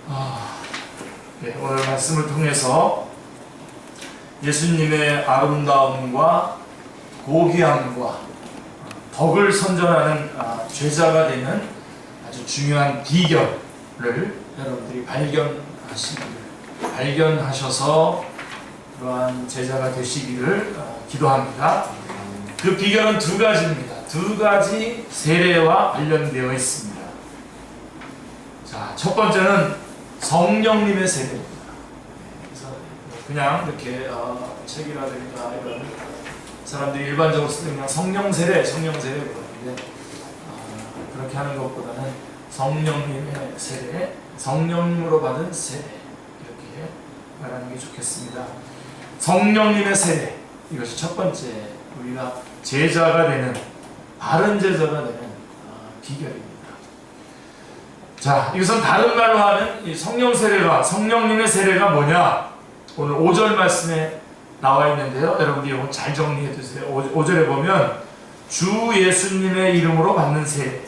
오늘 말씀을 통해서 예수님의 아름다움과 고귀함과 덕을 선전하는 제자가 되는 아주 중요한 비결을 여러분들이 발견하셔서 그러한 제자가 되시기를 기도합니다. 그 비결은 두 가지입니다. 두 가지 세례와 관련되어 있습니다. 자, 첫 번째는 성령님의 세례입니다. 그래서 그냥 이렇게 책이라든가 이런 사람들이 일반적으로 쓰는 그냥 성령 세례 그러는데 그렇게 하는 것보다는 성령님의 세례, 성령으로 받은 세례 이렇게 말하는 게 좋겠습니다. 성령님의 세례, 이것이 첫 번째 우리가 제자가 되는, 바른 제자가 되는 비결입니다. 자, 이것은 다른 말로 하면 이 성령 세례가, 성령님의 세례가 뭐냐? 오늘 5절 말씀에 나와 있는데요. 여러분들이 이거 잘 정리해 두세요. 5절에 보면 주 예수님의 이름으로 받는 세례.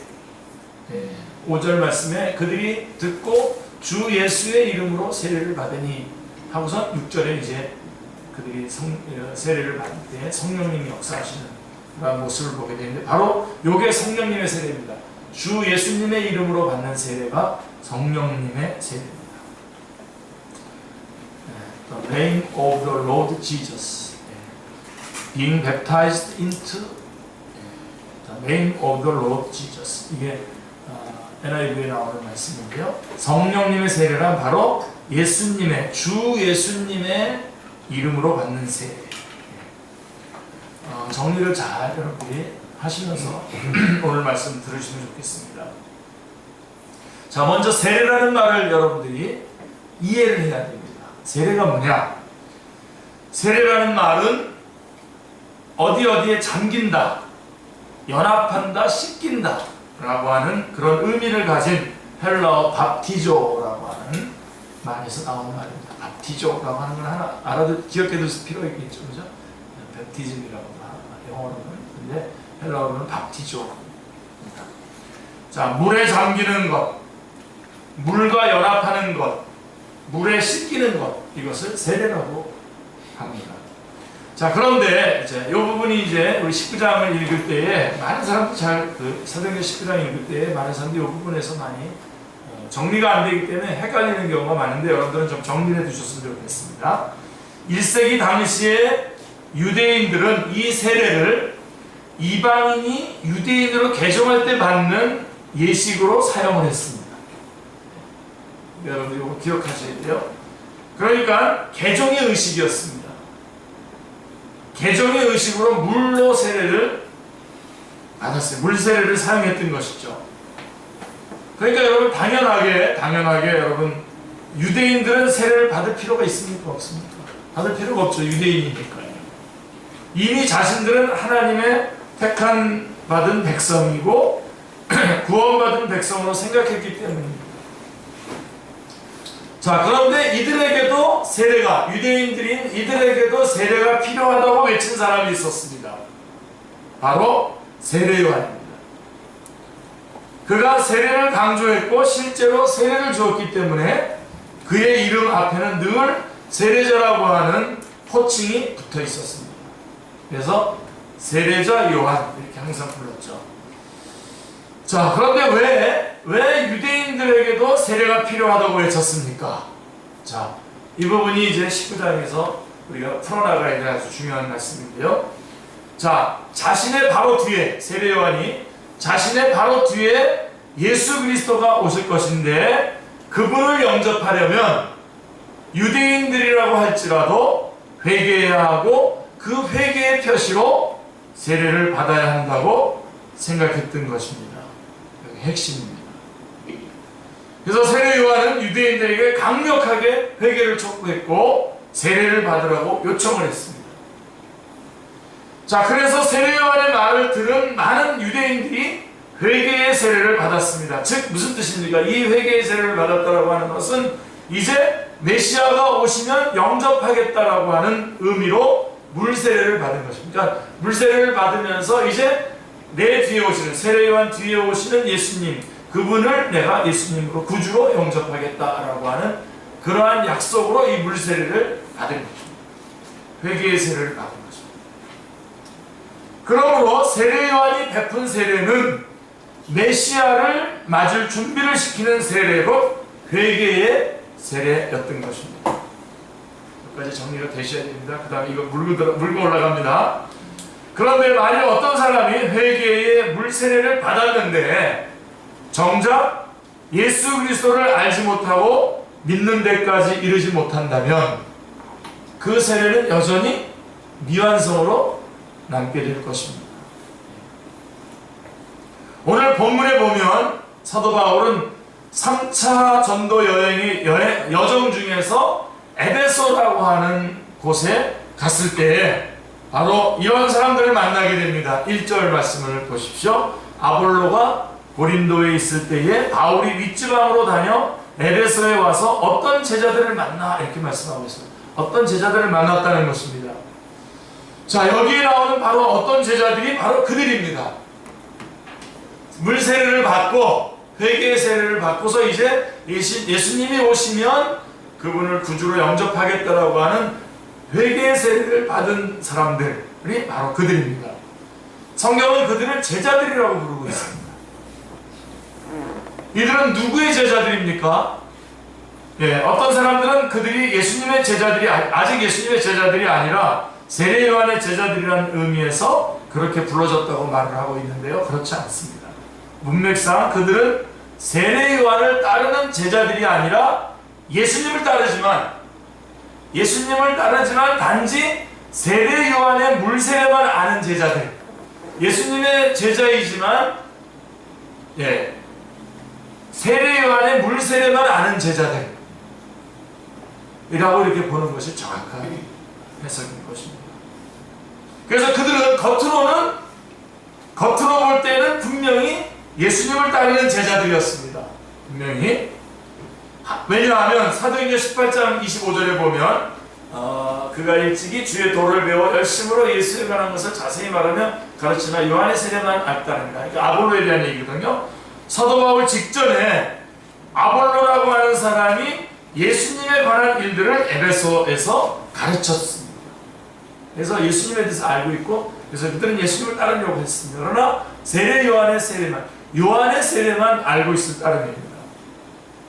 5절 말씀에 그들이 듣고 주 예수의 이름으로 세례를 받으니 하고서 6절에 이제 그들이 세례를 받을 때 성령님이 역사하시는 그런 모습을 보게 되는데, 바로 이게 성령님의 세례입니다. 주 예수님의 이름으로 받는 세례가 성령님의 세례입니다. The name of the Lord Jesus, being baptized into the name of the Lord Jesus. 이게 NIV에 나오는 말씀인데요. 성령님의 세례란 바로 예수님의, 주 예수님의 이름으로 받는 세례. 정리를 잘 여러분들이 하시면서 오늘 말씀 들으시면 좋겠습니다. 자, 먼저 세례라는 말을 여러분들이 이해를 해야 됩니다. 세례가 뭐냐? 세례라는 말은 어디에 잠긴다, 연합한다, 씻긴다 라고 하는 그런 의미를 가진 헬라어 밥티조라고 하는 말에서 나오는 말입니다. 밥티조라고 하는 건 하나 기억해 둘 필요가 있겠죠, 그죠? 베티즘이라고 영어로는, 근데 헬라어로는 밥티조입니다. 자, 물에 잠기는 것, 물과 연합하는 것, 물에 씻기는 것, 이것을 세례라고 합니다. 자, 그런데 이제 이 부분이 이제 우리 19장을 읽을 때에 많은 사람들이 사도행전 19장 읽을 때에 많은 사람들이 이 부분에서 많이 정리가 안 되기 때문에 헷갈리는 경우가 많은데, 여러분들은 좀 정리해 두셨으면 좋겠습니다. 1세기 당시에 유대인들은 이 세례를 이방인이 유대인으로 개종할 때 받는 예식으로 사용을 했습니다. 여러분 이거 기억하셔야 돼요. 그러니까 개종의 의식이었습니다. 개종의 의식으로 물로 세례를 받았어요. 물 세례를 사용했던 것이죠. 그러니까 여러분 당연하게 여러분, 유대인들은 세례를 받을 필요가 있습니까? 없습니까? 받을 필요가 없죠. 유대인이니까요. 이미 자신들은 하나님의 택한 받은 백성이고 구원받은 백성으로 생각했기 때문입니다. 자, 그런데 이들에게도 세례가, 유대인들인 이들에게도 세례가 필요하다고 외친 사람이 있었습니다. 바로 세례 요한입니다. 그가 세례를 강조했고 실제로 세례를 주었기 때문에 그의 이름 앞에는 늘 세례자라고 하는 호칭이 붙어 있었습니다. 그래서 세례자 요한 이렇게 항상 불렀죠. 자, 그런데 왜 유대인들에게도 세례가 필요하다고 외쳤습니까? 자, 이 부분이 이제 19장에서 우리가 풀어나가야 될 아주 중요한 말씀인데요. 자, 자신의 바로 뒤에, 세례 요한이 자신의 바로 뒤에 예수 그리스도가 오실 것인데, 그분을 영접하려면 유대인들이라고 할지라도 회개해야 하고 그 회개의 표시로 세례를 받아야 한다고 생각했던 것입니다. 여기 핵심입니다. 그래서 세례 요한은 유대인들에게 강력하게 회개를 촉구했고 세례를 받으라고 요청을 했습니다. 자, 그래서 세례 요한의 말을 들은 많은 유대인들이 회개의 세례를 받았습니다. 즉 무슨 뜻입니까? 이 회개의 세례를 받았다라고 하는 것은 이제 메시아가 오시면 영접하겠다라고 하는 의미로 물세례를 받은 것입니다. 그러니까 물세례를 받으면서 이제 내 뒤에 오시는, 세례 요한 뒤에 오시는 예수님, 그분을 내가 예수님으로 구주로 영접하겠다라고 하는 그러한 약속으로 이 물세례를 받은 것입니다. 회개의 세례를 받은 것입니다. 그러므로 세례 요한이 베푼 세례는 메시아를 맞을 준비를 시키는 세례로 회개의 세례였던 것입니다. 여기까지 정리가 되셔야 됩니다. 그 다음에 이거 물고 올라갑니다. 그런데 만약 어떤 사람이 회개의 물세례를 받았는데 정작 예수 그리스도를 알지 못하고 믿는 데까지 이르지 못한다면 그 세례는 여전히 미완성으로 남게 될 것입니다. 오늘 본문에 보면 사도 바울은 3차 전도 여정 중에서 에베소라고 하는 곳에 갔을 때 바로 이런 사람들을 만나게 됩니다. 1절 말씀을 보십시오. 아볼로가 고린도에 있을 때에 바울이 윗지방으로 다녀 에베소에 와서 어떤 제자들을 만나 이렇게 말씀하고 있어요. 어떤 제자들을 만났다는 것입니다. 자, 여기에 나오는 바로 어떤 제자들이 바로 그들입니다. 물세례를 받고 회개의 세례를 받고서 이제 예수님이 오시면 그분을 구주로 영접하겠다라고 하는 회개의 세례를 받은 사람들이 바로 그들입니다. 성경은 그들을 제자들이라고 부르고 있습니다. 이들은 누구의 제자들입니까? 예, 어떤 사람들은 그들이 예수님의 제자들이 아직 예수님의 제자들이 아니라 세례 요한의 제자들이라는 의미에서 그렇게 불러졌다고 말을 하고 있는데요. 그렇지 않습니다. 문맥상 그들은 세례 요한을 따르는 제자들이 아니라 예수님을 따르지만 단지 세례 요한의 물세례만 아는 제자들, 예수님의 제자이지만 세례 요한의 물세례만 아는 제자들이라고 이렇게 보는 것이 정확한 해석인 것입니다. 그래서 그들은 겉으로 볼 때는 분명히 예수님을 따르는 제자들이었습니다. 분명히. 왜냐하면 사도행전 18장 25절에 보면 그가 일찍이 주의 도를 배워 열심으로 예수에 관한 것을 자세히 말하며 가르치나 요한의 세례만 알다는가. 그러니까 아볼로에 대한 얘기거든요. 사도 바울 직전에 아볼로라고 하는 사람이 예수님에 관한 일들을 에베소에서 가르쳤습니다. 그래서 예수님에 대해서 알고 있고, 그래서 그들은 예수님을 따르려고 했습니다. 그러나 세례 요한의 세례만 알고 있을 따름입니다.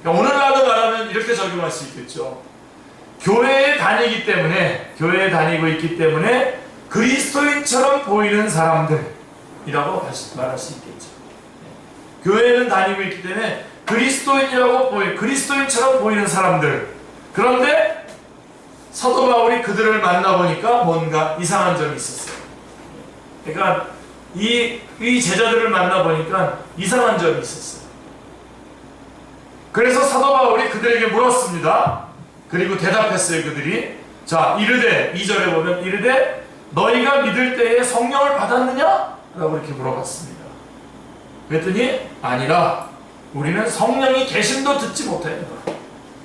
그러니까 오늘날로 말하면 이렇게 적용할 수 있겠죠. 교회에 다니고 있기 때문에 그리스도인처럼 보이는 사람들이라고 말할 수 있겠죠. 교회는 다니고 있기 때문에 그리스도인처럼 보이는 사람들. 그런데 사도 바울이 그들을 만나보니까 뭔가 이상한 점이 있었어요. 그러니까 이 제자들을 만나보니까 이상한 점이 있었어요. 그래서 사도 바울이 그들에게 물었습니다. 그리고 대답했어요. 그들이 자 이르되 2절에 보면 이르되 너희가 믿을 때에 성령을 받았느냐? 라고 이렇게 물어봤습니다. 그랬더니 아니라 우리는 성령이 계심도 듣지 못했다.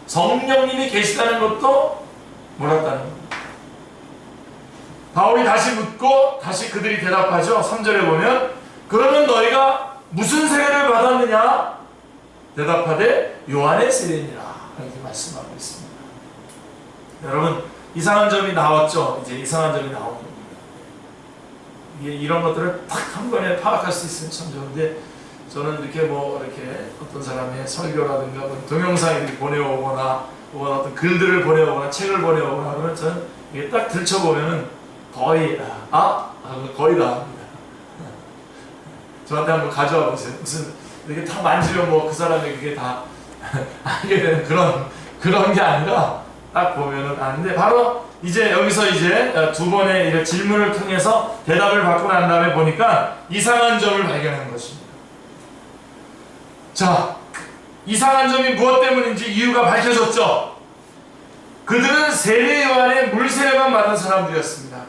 성령님이 계시다는 것도 몰랐다는 겁니다. 바울이 다시 묻고 다시 그들이 대답하죠. 3절에 보면 그러면 너희가 무슨 세례를 받았느냐? 대답하되 요한의 세례니라 이렇게 말씀하고 있습니다. 여러분 이상한 점이 나왔죠. 이제 이상한 점이 나온 겁니다. 이런 것들을 딱 한 번에 파악할 수 있으면 참 좋은데 저는 이렇게 어떤 사람의 설교라든가 동영상을 보내오거나 어떤 글들을 보내오거나 책을 보내오거나 그러면 저는 이게 딱 들춰보면은 거의 다 합니다. 저한테 한번 가져와 보세요. 무슨 이렇게 다 만지면 그 사람이 그게 다 알게 되는 그런 게 아니라 딱 보면은 아는데 바로 여기서 두 번의 질문을 통해서 대답을 받고 난 다음에 보니까 이상한 점을 발견한 것입니다. 자, 이상한 점이 무엇 때문인지 이유가 밝혀졌죠. 그들은 세례 요한의 물세례만 받은 사람들이었습니다.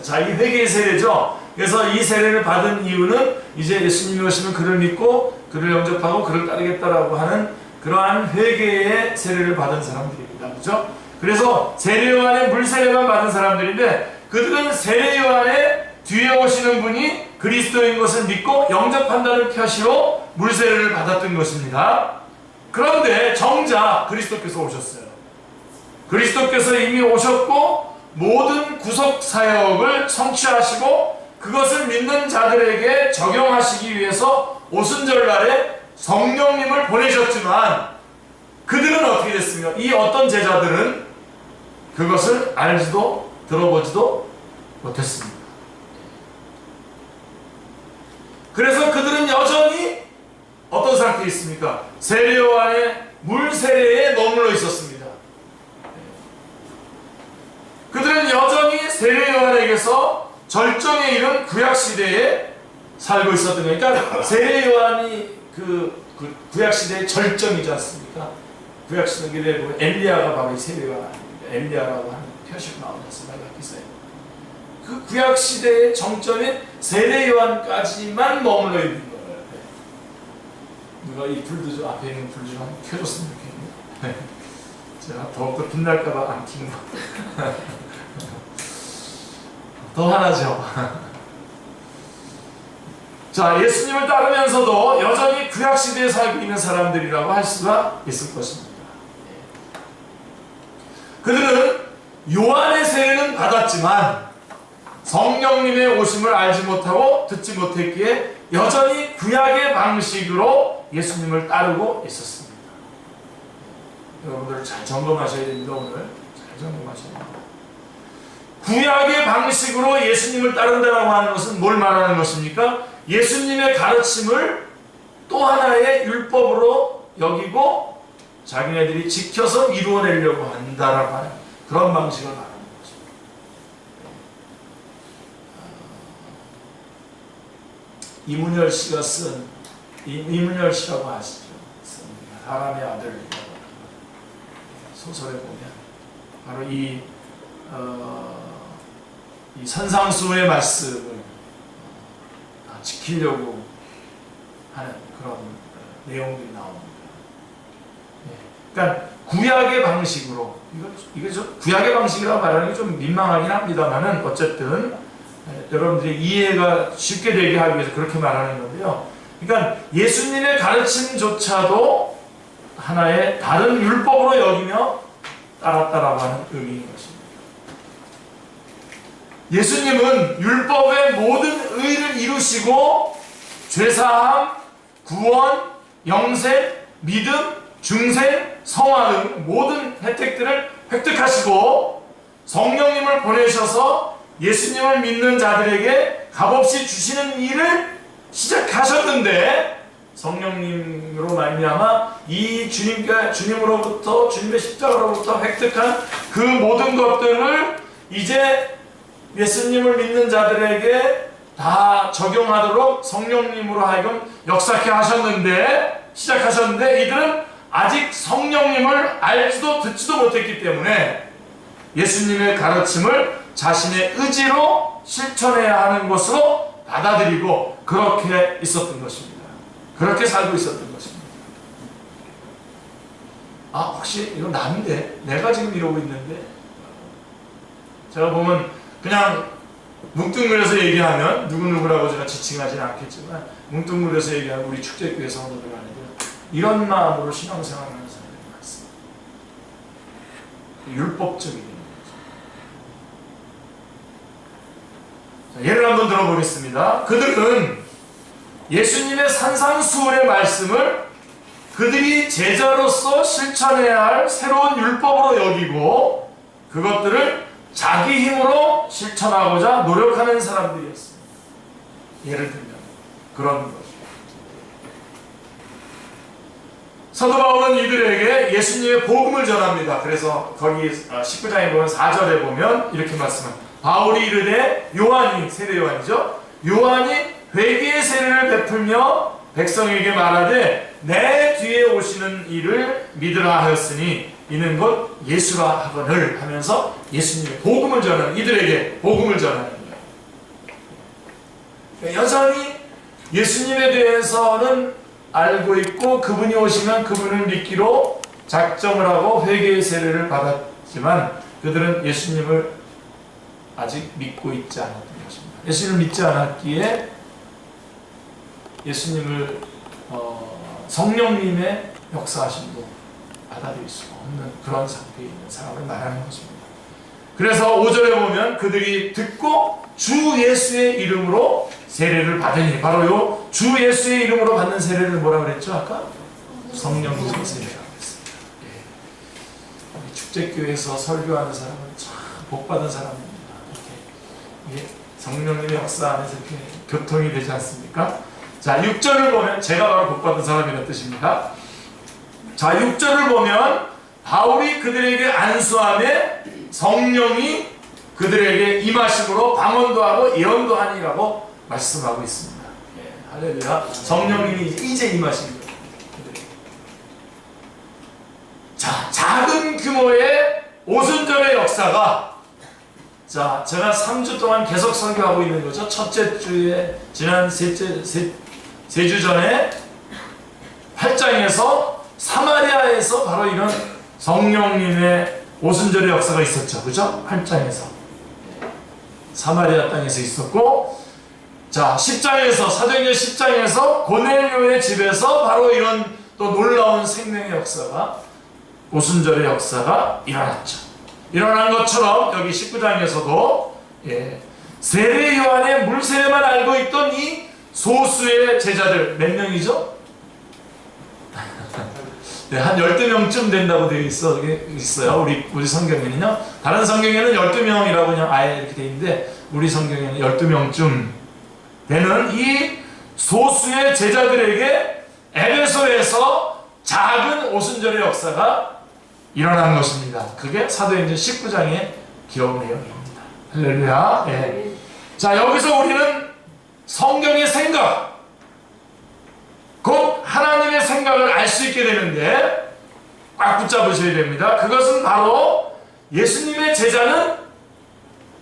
자, 이 회개의 세례죠. 그래서 이 세례를 받은 이유는 이제 예수님이 오시면 그를 믿고 그를 영접하고 그를 따르겠다라고 하는 그러한 회개의 세례를 받은 사람들입니다. 그렇죠? 그래서 세례 요한의 물세례만 받은 사람들인데 그들은 세례 요한의 뒤에 오시는 분이 그리스도인 것을 믿고 영접한다는 표시로 물세례를 받았던 것입니다. 그런데 정작 그리스도께서 오셨어요. 그리스도께서 이미 오셨고 모든 구속 사역을 성취하시고 그것을 믿는 자들에게 적용하시기 위해서 오순절날에 성령님을 보내셨지만 그들은 어떻게 됐습니까? 이 어떤 제자들은 그것을 알지도 들어보지도 못했습니다. 그래서 그들은 여전히 어떤 상태에 있습니까? 세례요한의 물세례에 머물러 있었습니다. 그들은 여전히 세례요한에게서 절정에 이른 구약시대에 살고 있었던 거예요. 그러니까 세례요한이 그 구약시대의 절정이지 않습니까? 구약시대에 보면 엘리야가 바로 이 세례요한 아닙니까? 엘리야라고 하는 표시가 나오지 않습니까? 기사에. 그 구약시대의 정점인 세례요한까지만 머물러 있는 거예요. 누가 이 불도 좀 앞에 있는 불 좀 켜줬으면 좋겠네요. 제가 더욱더 빛날까봐 안 켜는 거. 더 하나죠. 자, 예수님을 따르면서도 여전히 구약시대에 살고 있는 사람들이라고 할 수가 있을 것입니다. 그들은 요한의 세례는 받았지만 성령님의 오심을 알지 못하고 듣지 못했기에 여전히 구약의 방식으로 예수님을 따르고 있었습니다. 여러분들 잘 점검하셔야 됩니다. 오늘 잘 점검하셔야 됩니다. 구약의 방식으로 예수님을 따른다라고 하는 것은 뭘 말하는 것입니까? 예수님의 가르침을 또 하나의 율법으로 여기고 자기네들이 지켜서 이루어내려고 한다라고 하는 그런 방식을 말하는 것입니다. 이문열 씨가 쓴 이문열 씨라고 아시죠? 사람의 아들이라고 소설에 보면 바로 이 선상수의 말씀을 지키려고 하는 그런 내용들이 나옵니다. 그러니까 구약의 방식으로 이거 좀 구약의 방식이라고 말하는 게 좀 민망하긴 합니다만은 어쨌든 여러분들이 이해가 쉽게 되게 하기 위해서 그렇게 말하는 건데요. 그러니까 예수님의 가르침조차도 하나의 다른 율법으로 여기며 따랐다라고 하는 의미인 것입니다. 예수님은 율법의 모든 의를 이루시고 죄사함, 구원, 영생, 믿음, 중생, 성화 등 모든 혜택들을 획득하시고 성령님을 보내셔서 예수님을 믿는 자들에게 값없이 주시는 일을 시작하셨는데 성령님으로 말미암아 이 주님으로부터 주님의 십자가로부터 획득한 그 모든 것들을 이제 예수님을 믿는 자들에게 다 적용하도록 성령님으로 하여금 역사케 하셨는데 시작하셨는데 이들은 아직 성령님을 알지도 듣지도 못했기 때문에 예수님의 가르침을 자신의 의지로 실천해야 하는 것으로 받아들이고 그렇게 있었던 것입니다. 그렇게 살고 있었던 것입니다. 아, 혹시 이거 남인데 내가 지금 이러고 있는데 제가 보면 그냥 뭉뚱그려서 얘기하면 누구누구라고 제가 지칭하지는 않겠지만 뭉뚱그려서 얘기하면 우리 축제교회 성도들 아니고요. 이런 마음으로 신앙생활을 하는 사람들이 많습니다. 율법적인 거죠. 예를 한번 들어보겠습니다. 그들은 예수님의 산상수훈의 말씀을 그들이 제자로서 실천해야 할 새로운 율법으로 여기고 그것들을 자기 힘으로 실천하고자 노력하는 사람들이었습니다. 예를 들면 그런 것. 사도 바울은 이들에게 예수님의 복음을 전합니다. 그래서 거기 19장에 보면 4절에 보면 이렇게 말씀합니다. 바울이 이르되 요한이 세례요한이죠. 요한이 회개의 세례를 베풀며 백성에게 말하되 내 뒤에 오시는 이를 믿으라 하였으니 이는 곧 예수라 하거늘 하면서 예수님의 복음을 전하는 이들에게 복음을 전하는 거예요. 여전히 예수님에 대해서는 알고 있고 그분이 오시면 그분을 믿기로 작정을 하고 회개의 세례를 받았지만 그들은 예수님을 아직 믿고 있지 않았던 것입니다. 예수님을 믿지 않았기에 예수님을 성령님의 역사하심도 받아들일 수가 없는 그런 상태에 있는 사람을 말하는 것입니다. 그래서 5절에 보면 그들이 듣고 주 예수의 이름으로 세례를 받으니, 바로 요 주 예수의 이름으로 받는 세례를 뭐라고 그랬죠 아까? 성령님의 세례라고 했습니다. 우리 축제교회에서 설교하는 사람은 참 복받은 사람입니다. 이게 성령님의 역사 안에서 이렇게 교통이 되지 않습니까? 자, 6절을 보면 제가 바로 복받은 사람이라는 뜻입니다. 자, 6절을 보면 바울이 그들에게 안수함에 성령이 그들에게 임하심으로 방언도 하고 예언도 하니라고 말씀하고 있습니다. 예, 할렐루야. 성령님이 이제 임하십니다. 자, 작은 규모의 오순절의 역사가, 자, 제가 3주 동안 계속 설교하고 있는 거죠. 첫째 주에, 지난 세 주 전에 8장에서 사마리아에서 바로 이런 성령님의 오순절의 역사가 있었죠. 그죠? 8장에서. 사마리아 땅에서 있었고, 자, 10장에서, 사도행전 10장에서 고넬료의 집에서 바로 이런 또 놀라운 생명의 역사가, 오순절의 역사가 일어났죠. 일어난 것처럼 여기 19장에서도 세례 요한의 물세례만 알고 있던 이 소수의 제자들, 몇 명이죠? 네, 한 12명쯤 된다고 되어 있어요. 우리 성경에는요. 다른 성경에는 12명이라고 그냥 아예 이렇게 되어 있는데, 우리 성경에는 12명쯤 되는 이 소수의 제자들에게 에베소에서 작은 오순절의 역사가 일어난 것입니다. 그게 사도행전 19장에 기록 내용입니다. 할렐루야. 네. 자, 여기서 우리는 성경의 생각, 곧 하나님의 생각을 알 수 있게 되는데 꽉 붙잡으셔야 됩니다. 그것은 바로 예수님의 제자는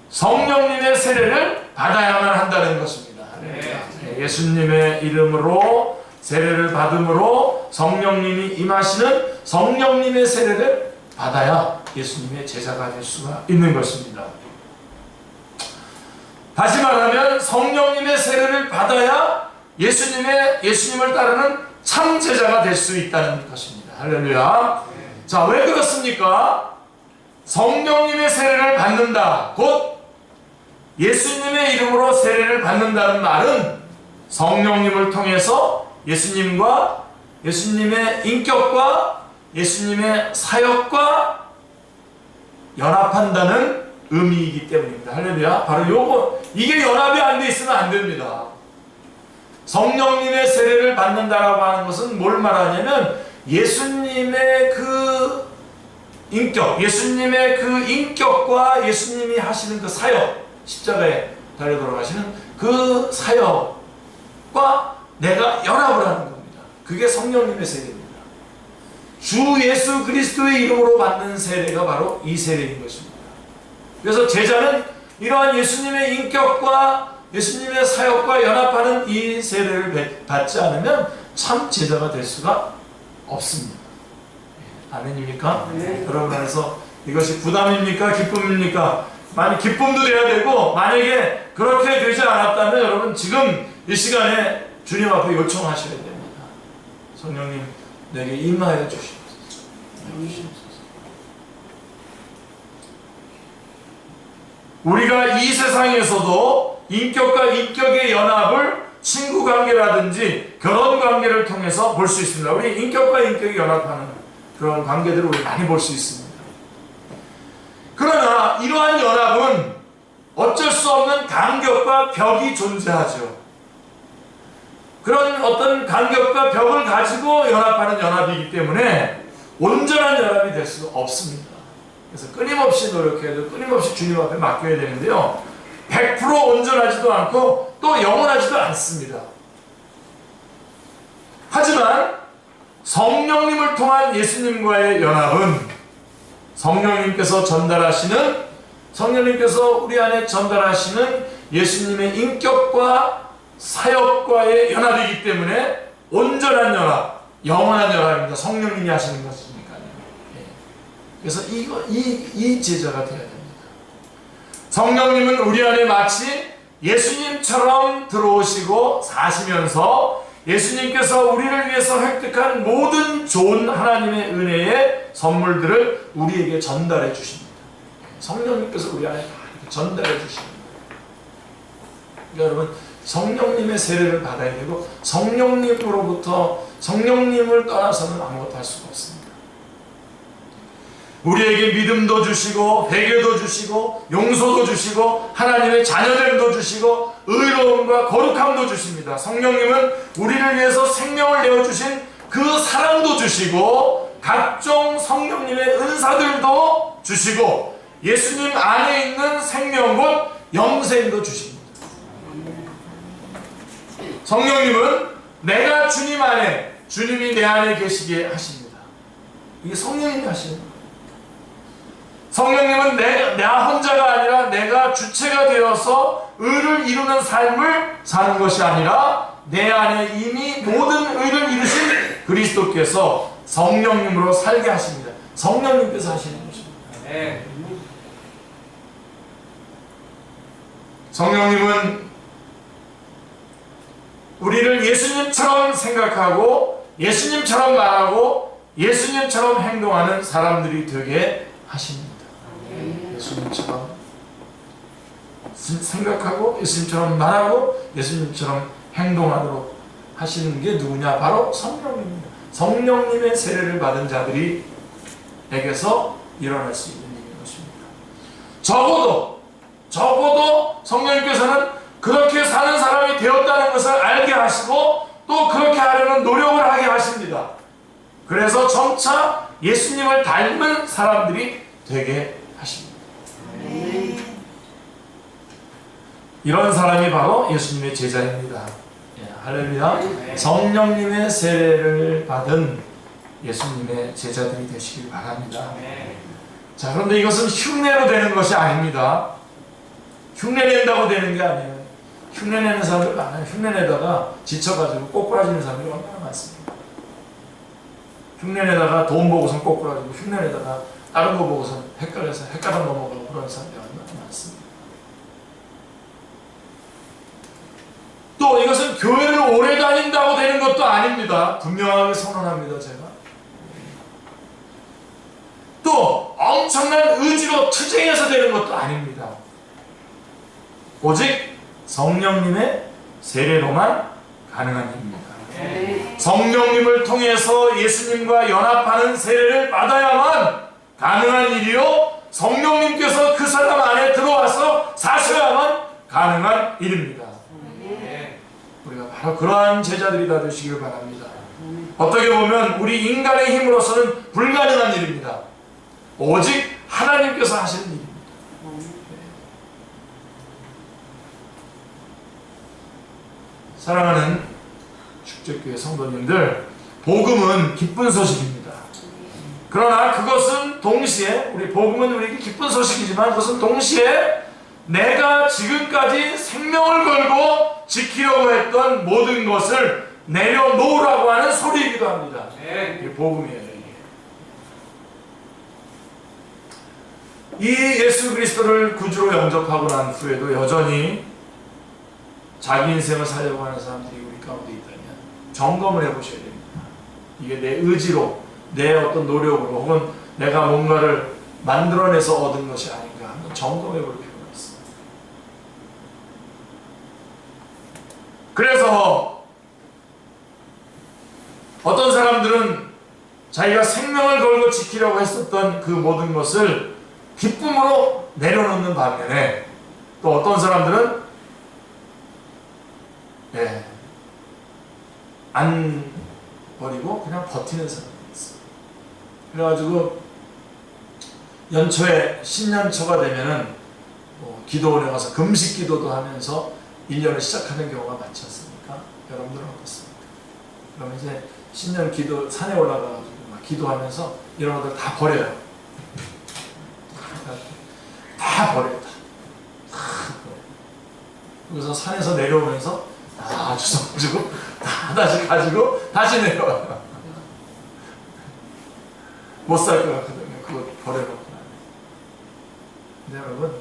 성령님의 세례를 받아야만 한다는 것입니다. 네. 예수님의 이름으로 세례를 받음으로 성령님이 임하시는 성령님의 세례를 받아야 예수님의 제자가 될 수가 있는 것입니다. 다시 말하면 성령님의 세례를 받아야 예수님을 따르는 참 제자가 될 수 있다는 것입니다. 할렐루야. 자, 왜 그렇습니까? 성령님의 세례를 받는다, 곧 예수님의 이름으로 세례를 받는다는 말은 성령님을 통해서 예수님과 예수님의 인격과 예수님의 사역과 연합한다는 의미이기 때문입니다. 할렐루야. 바로 이게 연합이 안 돼 있으면 안 됩니다. 성령님의 세례를 받는다라고 하는 것은 뭘 말하냐면 예수님의 그 인격, 예수님의 그 인격과 예수님이 하시는 그 사역, 십자가에 달려 돌아가시는 그 사역과 내가 연합을 하는 겁니다. 그게 성령님의 세례입니다. 주 예수 그리스도의 이름으로 받는 세례가 바로 이 세례인 것입니다. 그래서 제자는 이러한 예수님의 인격과 예수님의 사역과 연합하는 이 세례를 받지 않으면 참 제자가 될 수가 없습니다. 아멘입니까? 네. 여러분 안에서 이것이 부담입니까? 기쁨입니까? 기쁨도 돼야 되고, 만약에 그렇게 되지 않았다면 여러분 지금 이 시간에 주님 앞에 요청하셔야 됩니다. 성령님 내게 임하여 주시옵소서. 우리가 이 세상에서도 인격과 인격의 연합을 친구 관계라든지 결혼 관계를 통해서 볼 수 있습니다. 우리 인격과 인격이 연합하는 그런 관계들을 우리 많이 볼 수 있습니다. 그러나 이러한 연합은 어쩔 수 없는 간격과 벽이 존재하죠. 그런 어떤 간격과 벽을 가지고 연합하는 연합이기 때문에 온전한 연합이 될 수가 없습니다. 그래서 끊임없이 노력해야 되고 끊임없이 주님 앞에 맡겨야 되는데요, 100% 온전하지도 않고 또 영원하지도 않습니다. 하지만 성령님을 통한 예수님과의 연합은 성령님께서 우리 안에 전달하시는 예수님의 인격과 사역과의 연합이기 때문에 온전한 연합, 영원한 연합입니다. 성령님이 하시는 것이니까요. 그래서 이 제자가 되어야 됩니다. 성령님은 우리 안에 마치 예수님처럼 들어오시고 사시면서 예수님께서 우리를 위해서 획득한 모든 좋은 하나님의 은혜의 선물들을 우리에게 전달해 주십니다. 성령님께서 우리 안에 다 전달해 주십니다. 그러니까 여러분, 성령님의 세례를 받아야 되고 성령님으로부터, 성령님을 떠나서는 아무것도 할 수가 없습니다. 우리에게 믿음도 주시고 회개도 주시고 용서도 주시고 하나님의 자녀됨도 주시고 의로움과 거룩함도 주십니다. 성령님은 우리를 위해서 생명을 내어주신 그 사랑도 주시고 각종 성령님의 은사들도 주시고 예수님 안에 있는 생명 곧 영생도 주십니다. 성령님은 내가 주님 안에, 주님이 내 안에 계시게 하십니다. 이게 성령님이 하시는 거예요. 성령님은 나 혼자가 아니라 내가 주체가 되어서 의를 이루는 삶을 사는 것이 아니라 내 안에 이미 모든 의를 이루신 그리스도께서 성령님으로 살게 하십니다. 성령님께서 하시는 것입니다. 성령님은 우리를 예수님처럼 생각하고 예수님처럼 말하고 예수님처럼 행동하는 사람들이 되게 하십니다. 예수님처럼 생각하고 예수님처럼 말하고 예수님처럼 행동하도록 하시는 게 누구냐? 바로 성령님입니다. 성령님의 세례를 받은 자들이 에게서 일어날 수 있는 일인 것입니다. 적어도 성령님께서는 그렇게 사는 사람이 되었다는 것을 알게 하시고 또 그렇게 하려는 노력을 하게 하십니다. 그래서 점차 예수님을 닮은 사람들이 되게 하십니다. 이런 사람이 바로 예수님의 제자입니다. 할렐루야. 성령님의 세례를 받은 예수님의 제자들이 되시길 바랍니다. 자, 그런데 이것은 흉내로 되는 것이 아닙니다. 흉내낸다고 되는 게 아니에요. 흉내내는 사람들 많아요. 흉내내다가 지쳐가지고 꼬꾸라지는 사람들이 얼마나 많습니다. 흉내내다가 돈 보고선 꼬꾸라지고 흉내내다가 다른 거 보고선 헷갈려서 헷갈아 넘어가고 그런 사람들이 얼마나 많습니다. 또 이것은 교회를 오래 다닌다고 되는 것도 아닙니다. 분명하게 선언합니다. 제가 또 엄청난 의지로 투쟁해서 되는 것도 아닙니다. 오직 성령님의 세례로만 가능한 일입니다. 성령님을 통해서 예수님과 연합하는 세례를 받아야만 가능한 일이요, 성령님께서 그 사람 안에 들어와서 사셔야만 가능한 일입니다. 우리가 바로 그러한 제자들이 다 되시길 바랍니다. 어떻게 보면 우리 인간의 힘으로서는 불가능한 일입니다. 오직 하나님께서 하시는 일입니다. 사랑하는 축제교회 성도님들, 복음은 기쁜 소식입니다. 그러나 그것은 동시에, 우리 복음은 우리에게 기쁜 소식이지만 그것은 동시에 내가 지금까지 생명을 걸고 지키려고 했던 모든 것을 내려놓으라고 하는 소리이기도 합니다. 이게 복음이에요. 이 예수 그리스도를 구주로 영접하고 난 후에도 여전히 자기 인생을 살려고 하는 사람들이 우리 가운데 있다면 점검을 해보셔야 됩니다. 이게 내 의지로, 내 어떤 노력으로 혹은 내가 뭔가를 만들어내서 얻은 것이 아닌가 한번 점검해 볼 필요가 있습니다. 그래서 어떤 사람들은 자기가 생명을 걸고 지키려고 했었던 그 모든 것을 기쁨으로 내려놓는 반면에 또 어떤 사람들은 안 버리고 그냥 버티는 사람이 있어요. 그래가지고 연초에 신년초가 되면은 기도원에 가서 금식 기도도 하면서 1년을 시작하는 경우가 많지 않습니까? 여러분들은 어떻습니까? 그러면 이제 신년 기도 산에 올라가가지고 막 기도하면서 이런 것들 다 버려요. 다 버려요. 다 버려요. 그래서 산에서 내려오면서 다 주워가지고 다 다시 가지고 다시 내려와요. 못 살 것 같거든요. 그거 버려놓고. 근데 여러분,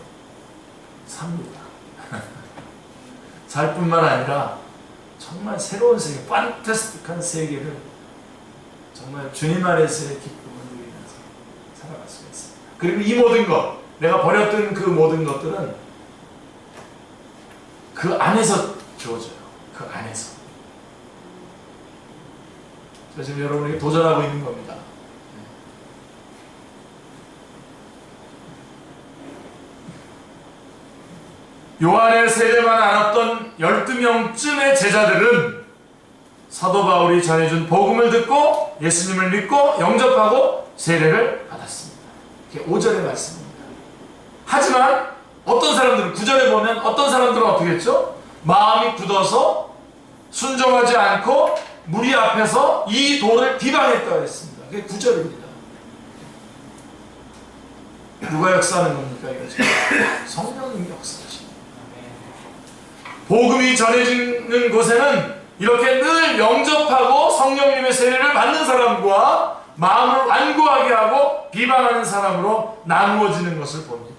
삽니다. 살 뿐만 아니라 정말 새로운 세계, 판타스틱한 세계를 정말 주님 안에서의 기쁨을 누리면서 살아갈 수가 있습니다. 그리고 이 모든 것, 내가 버렸던 그 모든 것들은 그 안에서 주어져요. 그 안에서. 제가 지금 여러분에게 도전하고 있는 겁니다. 요한의 세례만 알았던 12명쯤의 제자들은 사도 바울이 전해준 복음을 듣고 예수님을 믿고 영접하고 세례를 받았습니다. 이게 5절의 말씀입니다. 하지만 어떤 사람들은 9절에 보면 어떤 사람들은 어떻게 했죠? 마음이 굳어서 순종하지 않고 무리 앞에서 이 돌을 비방했다고 했습니다. 그게 9절입니다. 누가 역사하는 겁니까? 이거 성령님이 역사하십니다. 복음이 전해지는 곳에는 이렇게 늘 영접하고 성령님의 세례를 받는 사람과 마음을 완고하게 하고 비방하는 사람으로 나누어지는 것을 봅니다.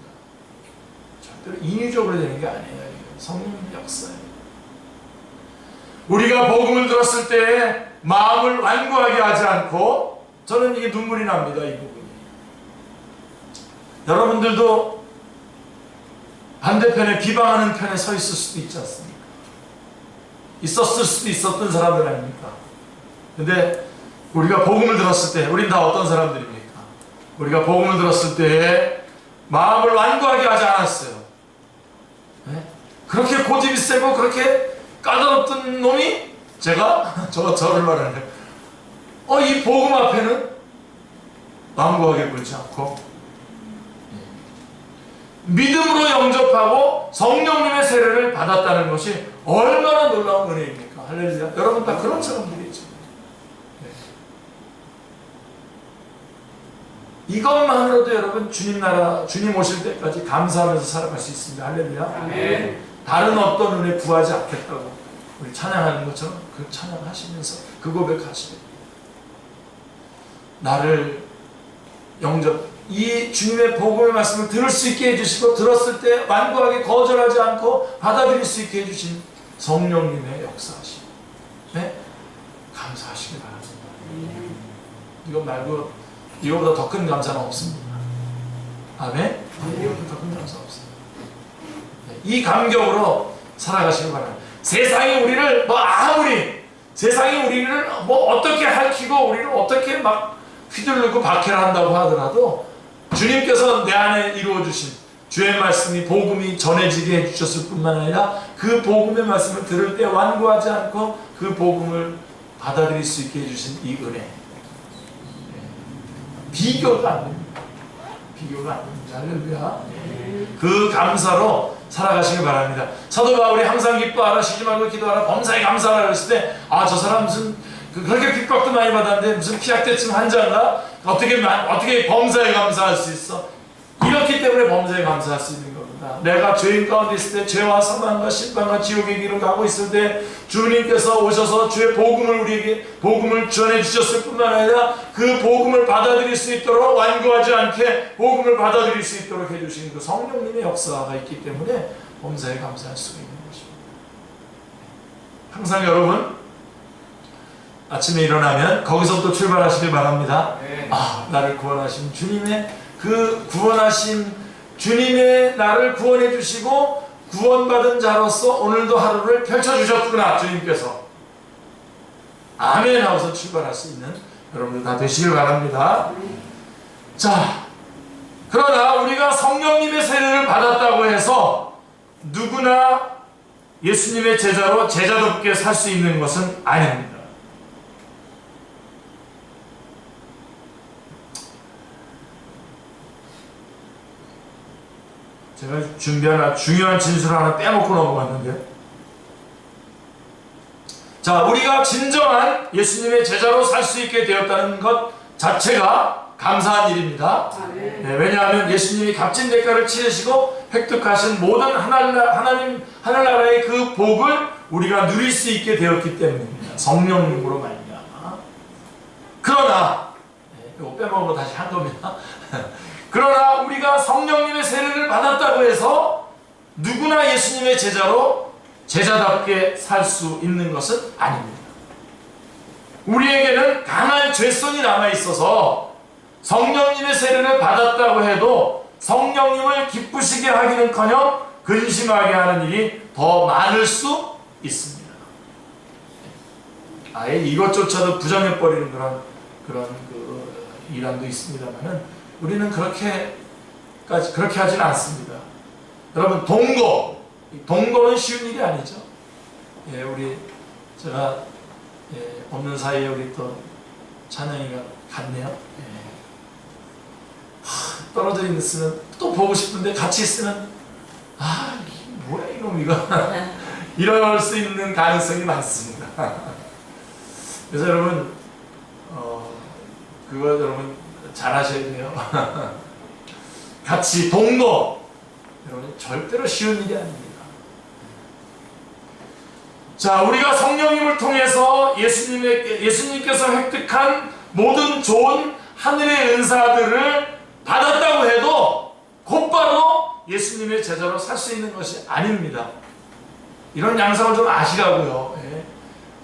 절대로 인위적으로 되는 게 아니에요. 성령님의 역사예요. 우리가 복음을 들었을 때 마음을 완고하게 하지 않고, 저는 이게 눈물이 납니다. 이 부분이. 여러분들도 반대편에 비방하는 편에 서 있을 수도 있지 않습니까? 있었을 수도 있었던 사람들 아닙니까? 근데 우리가 복음을 들었을 때, 우린 다 어떤 사람들입니까? 우리가 복음을 들었을 때 마음을 완고하게 하지 않았어요. 네? 그렇게 고집이 세고 그렇게 까다롭던 놈이 저를 말하는 이 복음 앞에는 완고하게 굴지 않고 믿음으로 영접하고 성령님의 세례를 받았다는 것이 얼마나 놀라운 은혜입니까? 할렐루야. 여러분 다 그런 사람들이죠. 네. 이것만으로도 여러분 주님 나라, 주님 오실 때까지 감사하면서 살아갈 수 있습니다. 할렐루야. 아멘. 다른 어떤 은혜 구하지 않겠다고 우리 찬양하는 것처럼 그 찬양하시면서 그 고백하시고, 나를 이 주님의 복음의 말씀을 들을 수 있게 해주시고 들었을 때 완고하게 거절하지 않고 받아들일 수 있게 해주신 성령님의 역사하심, 네? 감사하시기 바랍니다. 이거 말고 이거보다 더 큰 감사는 없습니다. 아멘? 이거보다 더 큰 감사 없습니다. 네, 이 감격으로 살아가시기 바랍니다. 세상이 우리를 세상이 우리를 어떻게 할퀴고 우리를 어떻게 막 휘둘르고 박해한다고 하더라도 주님께서 내 안에 이루어주신 주의 말씀이, 복음이 전해지게 해주셨을 뿐만 아니라 그 복음의 말씀을 들을 때 완고하지 않고 그 복음을 받아들일 수 있게 해주신 이 은혜, 비교가 안 됩니다. 비교가 안 됩니다. 할렐루야. 그 감사로 살아가시길 바랍니다. 사도 바울이 항상 기뻐하라, 쉬지 말고 기도하라, 범사에 감사하라 그랬을 때 저 사람 무슨 그렇게 핍박도 많이 받았는데 무슨 피약대증 환자인가? 어떻게 범사에 감사할 수 있어? 이렇기 때문에 범사에 감사할 수 있는 겁니다. 내가 죄인 가운데 있을 때 죄와 사망과 심판과 지옥의 길을 가고 있을 때 주님께서 오셔서 주의 복음을 우리에게 복음을 전해 주셨을 뿐만 아니라 그 복음을 받아들일 수 있도록 완고하지 않게 복음을 받아들일 수 있도록 해주신 그 성령님의 역사가 있기 때문에 범사에 감사할 수가 있는 것입니다. 항상 여러분 아침에 일어나면 거기서부터 출발하시길 바랍니다. 네. 나를 구원하신 주님의 그 구원하신 주님의 나를 구원해 주시고 구원받은 자로서 오늘도 하루를 펼쳐주셨구나 주님께서. 아멘 하고서 출발할 수 있는 여러분들 다 되시길 바랍니다. 자, 그러나 우리가 성령님의 세례를 받았다고 해서 누구나 예수님의 제자로 제자답게 살 수 있는 것은 아닙니다. 제가 준비한 중요한 진술 하나 빼먹고 넘어갔는데, 자, 우리가 진정한 예수님의 제자로 살 수 있게 되었다는 것 자체가 감사한 일입니다. 네, 왜냐하면 예수님이 값진 대가를 치르시고 획득하신 모든 하늘나라의 그 복을 우리가 누릴 수 있게 되었기 때문입니다. 성령님으로 말미암아. 그러나 이거 빼먹은 거 다시 한 겁니다. 그러나 우리가 성령님의 세례를 받았다고 해서 누구나 예수님의 제자로 제자답게 살 수 있는 것은 아닙니다. 우리에게는 강한 죄성이 남아있어서 성령님의 세례를 받았다고 해도 성령님을 기쁘시게 하기는커녕 근심하게 하는 일이 더 많을 수 있습니다. 아예 이것조차도 부정해버리는 그런 일환도 있습니다만은 우리는 그렇게 하진 않습니다. 여러분, 동거는 쉬운 일이 아니죠. 예, 제가 없는 사이에 우리 또 찬영이가 갔네요. 예. 떨어져 있으면 또 보고 싶은데 같이 있으면 뭐야 이놈 이거 이럴 수 있는 가능성이 많습니다. 그래서 여러분 그거 여러분 잘 하셔야 돼요. 같이 동거 여러분 절대로 쉬운 일이 아닙니다. 자, 우리가 성령님을 통해서 예수님께서 획득한 모든 좋은 하늘의 은사들을 받았다고 해도 곧바로 예수님의 제자로 살 수 있는 것이 아닙니다. 이런 양상을 좀 아시라고요. 예.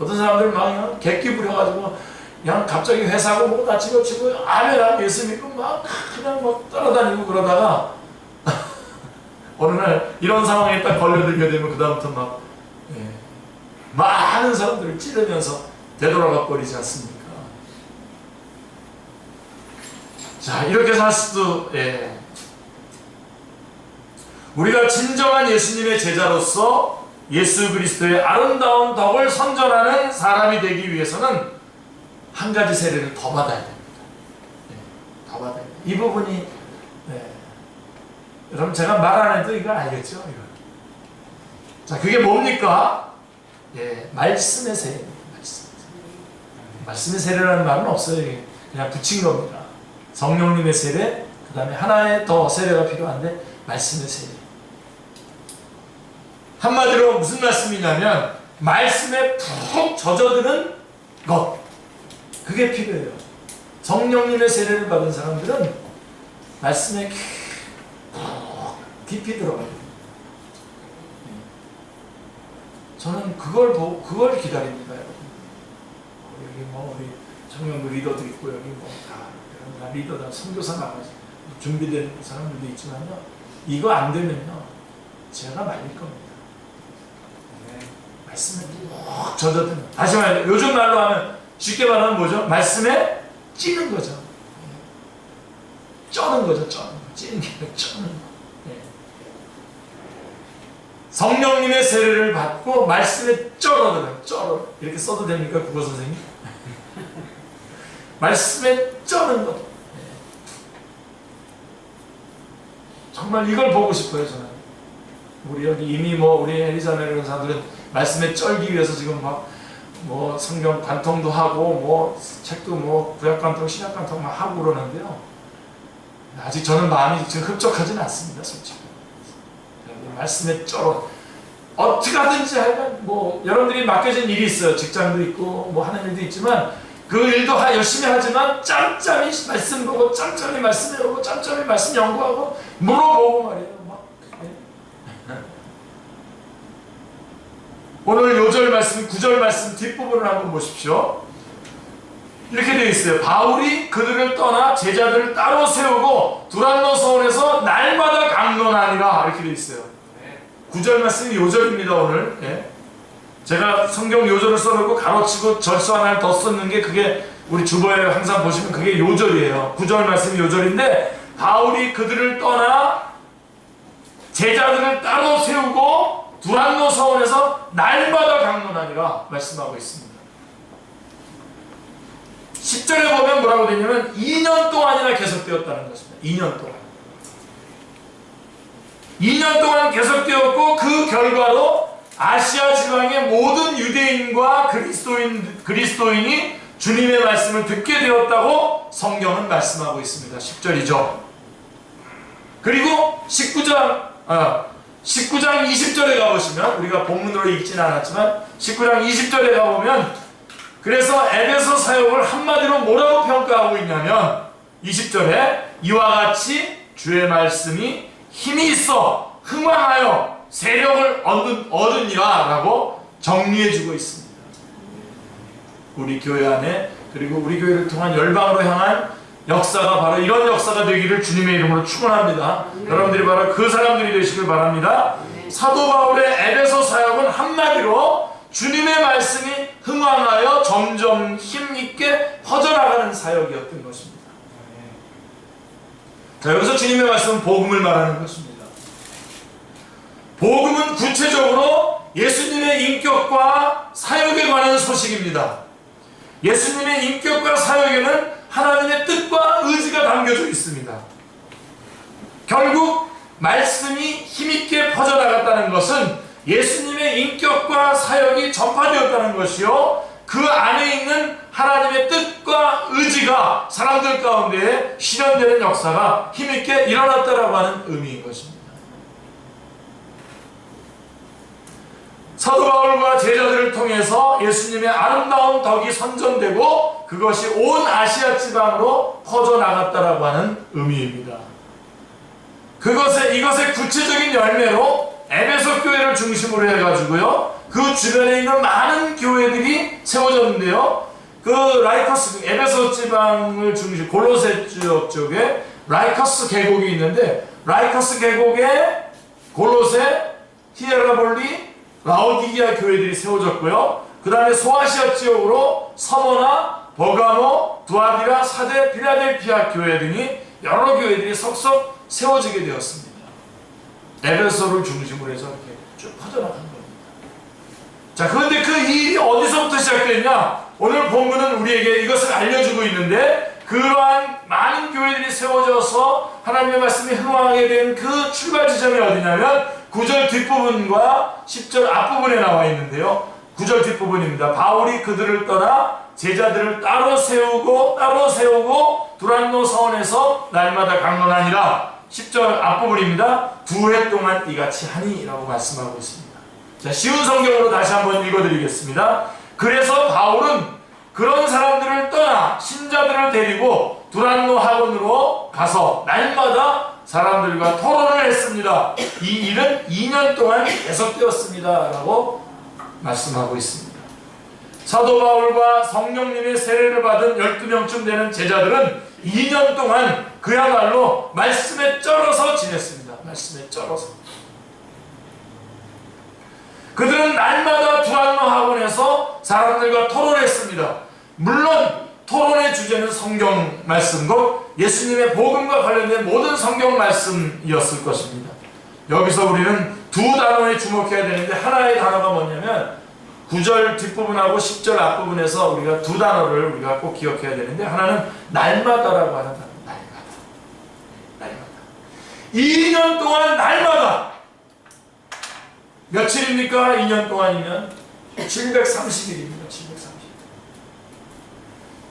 어떤 사람들 막 그냥 객기 부려가지고 그냥 갑자기 회사고 뭐고 다 집어치고 아멘 예수 믿고 막 그냥 막 따라다니고 그러다가 어느 날 이런 상황에 딱 걸려들게 되면 그 다음부터 막 많은 사람들을 찌르면서 되돌아가 버리지 않습니까? 자, 이렇게 살 수도 우리가 진정한 예수님의 제자로서 예수 그리스도의 아름다운 덕을 선전하는 사람이 되기 위해서는 한 가지 세례를 더 받아야 됩니다. 더 받아야 됩니다. 이 부분이 여러분 제가 말 안 해도 이거 알겠죠? 이거. 자, 그게 뭡니까? 말씀의 세례입니다. 말씀의 세례라는 말은 없어요. 그냥 붙인 겁니다. 성령님의 세례, 그 다음에 하나의 더 세례가 필요한데 말씀의 세례. 한마디로 무슨 말씀이냐면 말씀에 푹 젖어드는 것, 그게 필요해요. 성령님의 세례를 받은 사람들은 말씀에 푹 깊이 들어가요. 저는 그걸 기다립니다, 여러분. 여기 우리 청년부 리더도 있고 여기 다 리더다, 선교사 나가지 준비된 사람들도 있지만요, 이거 안 되면요 제가 말릴 겁니다. 말씀에 푹 젖어드는, 다시 말해 요즘 말로 하면 쉽게 말하면 뭐죠? 말씀에 찌는 거죠. 쩌는 거죠. 찌는 게 아니라 쩌는 거. 성령님의 세례를 받고 말씀에 쩔어 이렇게 써도 됩니까, 국어 선생님? 말씀에 쩌는 것. 정말 이걸 보고 싶어요, 저는. 우리 여기 이미 우리 엘리자베 변호사들은 말씀에 쩔기 위해서 지금 성경 관통도 하고 책도 구약 관통, 신약 관통 막 하고 그러는데요. 아직 저는 마음이 지금 흡족하지는 않습니다, 솔직히. 말씀에 쩔어. 어떻게 하든지 하면 여러분들이 맡겨진 일이 있어요. 직장도 있고 하는 일도 있지만 그 일도 열심히 하지만 짬짬이 말씀 보고 짬짬이 말씀 배우고 짬짬이 말씀 연구하고 물어보고 말이에요. 오늘 요절 말씀, 9절 말씀 뒷부분을 한번 보십시오. 이렇게 되어 있어요. 바울이 그들을 떠나 제자들을 따로 세우고 두란노 서원에서 날마다 강론하니라, 이렇게 되어 있어요. 9절 말씀이 요절입니다, 오늘. 제가 성경 요절을 써놓고 가로치고 절수 하나를 더 썼는 게 그게 우리 주보에 항상 보시면 그게 요절이에요. 9절 말씀이 요절인데 바울이 그들을 떠나 제자들을 따로 세우고 두란노 서원에서 날마다 강론하니라 말씀하고 있습니다. 10절에 보면 뭐라고 되냐면 2년 동안이나 계속되었다는 것입니다. 2년 동안. 2년 동안 계속되었고 그 결과로 아시아 지방의 모든 유대인과 그리스도인이 주님의 말씀을 듣게 되었다고 성경은 말씀하고 있습니다. 10절이죠. 그리고 19장 20절에 가보시면, 우리가 본문으로 읽지는 않았지만 19장 20절에 가보면, 그래서 에베소 사역을 한마디로 뭐라고 평가하고 있냐면 20절에 이와 같이 주의 말씀이 힘이 있어 흥왕하여 세력을 얻으니라 라고 정리해주고 있습니다. 우리 교회 안에, 그리고 우리 교회를 통한 열방으로 향한 역사가 바로 이런 역사가 되기를 주님의 이름으로 축원합니다. 여러분들이 바로 그 사람들이 되시길 바랍니다. 사도 바울의 에베소 사역은 한마디로 주님의 말씀이 흥왕하여 점점 힘있게 퍼져나가는 사역이었던 것입니다. 자, 여기서 주님의 말씀은 복음을 말하는 것입니다. 복음은 구체적으로 예수님의 인격과 사역에 관한 소식입니다. 예수님의 인격과 사역에는 하나님의 뜻과 의지가 담겨져 있습니다. 결국 말씀이 힘있게 퍼져나갔다는 것은 예수님의 인격과 사역이 전파되었다는 것이요, 그 안에 있는 하나님의 뜻과 의지가 사람들 가운데 실현되는 역사가 힘있게 일어났다라고 하는 의미인 것입니다. 사도 바울과 제자들을 통해서 예수님의 아름다운 덕이 선전되고 그것이 온 아시아 지방으로 퍼져나갔다라고 하는 의미입니다. 이것의 구체적인 열매로 에베소 교회를 중심으로 해가지고요, 그 주변에 있는 많은 교회들이 세워졌는데요, 그 라이커스, 에베소 지방을 중심, 골로새 지역 쪽에 라이커스 계곡이 있는데, 라이커스 계곡에 골로새, 히에라볼리, 라오디게아 교회들이 세워졌고요, 그 다음에 소아시아 지역으로 서머나, 버가모, 두아디라, 사데, 필라델피아 교회 등이 여러 교회들이 속속 세워지게 되었습니다. 에베소를 중심으로 해서 이렇게 쭉 퍼져나간 겁니다. 자, 그런데 그 일이 어디서부터 시작됐냐? 오늘 본문은 우리에게 이것을 알려주고 있는데, 그러한 많은 교회들이 세워져서 하나님의 말씀이 흥왕하게 된 그 출발 지점이 어디냐면 9절 뒷부분과 10절 앞부분에 나와 있는데요, 9절 뒷부분입니다. 바울이 그들을 떠나 제자들을 따로 세우고 두란노 서원에서 날마다 강론하니라. 10절 앞부분입니다. 2해 동안 이같이 하니 라고 말씀하고 있습니다. 자, 쉬운 성경으로 다시 한번 읽어드리겠습니다. 그래서 바울은 그런 사람들을 떠나 신자들을 데리고 두란노 학원으로 가서 날마다 사람들과 토론을 했습니다. 이 일은 2년 동안 계속되었습니다 라고 말씀하고 있습니다. 사도 바울과 성령님의 세례를 받은 12명쯤 되는 제자들은 2년 동안 그야말로 말씀에 쩔어서 지냈습니다. 말씀에 쩔어서. 그들은 날마다 두란노 학원에서 사람들과 토론했습니다. 물론 토론의 주제는 성경 말씀과 예수님의 복음과 관련된 모든 성경 말씀이었을 것입니다. 여기서 우리는 두 단어에 주목해야 되는데, 하나의 단어가 뭐냐면 9절 뒷부분하고 10절 앞부분에서 우리가 두 단어를 우리가 꼭 기억해야 되는데, 하나는 날마다라고 하는 단어. 날마다. 2년 동안 날마다. 며칠입니까? 2년 동안이면 730일입니다. 730일.